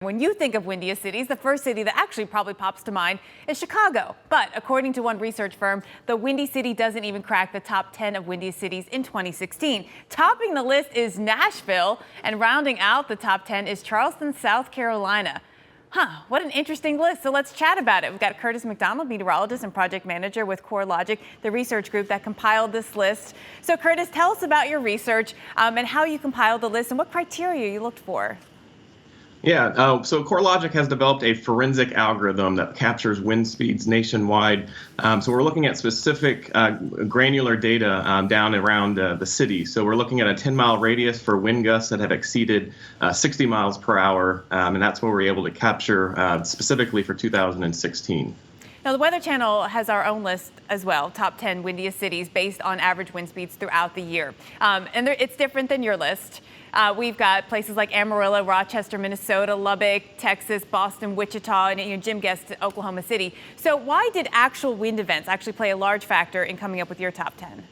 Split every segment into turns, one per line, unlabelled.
When you think of windiest cities, the first city that actually probably pops to mind is Chicago. But according to one research firm, the windy city doesn't even crack the top 10 of windiest cities in 2016. Topping the list is Nashville, and rounding out the top 10 is Charleston, South Carolina. What an interesting list. So let's chat about it. We've got Curtis McDonald, meteorologist and project manager with CoreLogic, the research group that compiled this list. So Curtis, tell us about your research and how you compiled the list and what criteria you looked for.
Yeah, so CoreLogic has developed a forensic algorithm that captures wind speeds nationwide. So we're looking at specific granular data down around the city. So we're looking at a 10-mile radius for wind gusts that have exceeded 60 miles per hour, and that's what we're able to capture specifically for 2016.
Now, the Weather Channel has our own list as well, top 10 windiest cities based on average wind speeds throughout the year. It's different than your list. We've got places like Amarillo, Rochester, Minnesota, Lubbock, Texas, Boston, Wichita, and Jim guessed Oklahoma City. So why did actual wind events actually play a large factor in coming up with your top 10?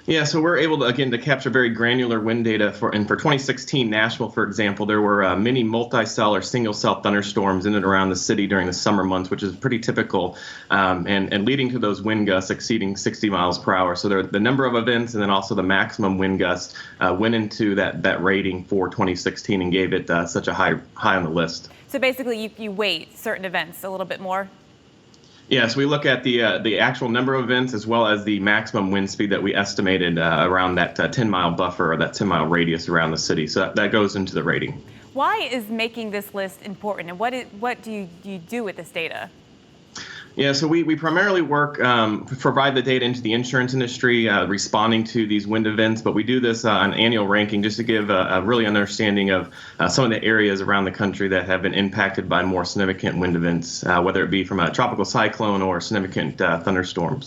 Yeah, so we're able to, again, to capture very granular wind data. For 2016, Nashville, for example, there were many multi-cell or single-cell thunderstorms in and around the city during the summer months, which is pretty typical, and leading to those wind gusts exceeding 60 miles per hour. So the number of events and then also the maximum wind gust went into that rating for 2016 and gave it such a high on the list.
So basically, you weight certain events a little bit more?
Yeah, so we look at the actual number of events as well as the maximum wind speed that we estimated around that 10-mile buffer or that 10-mile radius around the city. So that goes into the rating.
Why is making this list important, and what do you do with this data?
Yeah, so we primarily work, provide the data into the insurance industry, responding to these wind events, but we do this on annual ranking just to give a really understanding of some of the areas around the country that have been impacted by more significant wind events, whether it be from a tropical cyclone or significant thunderstorms.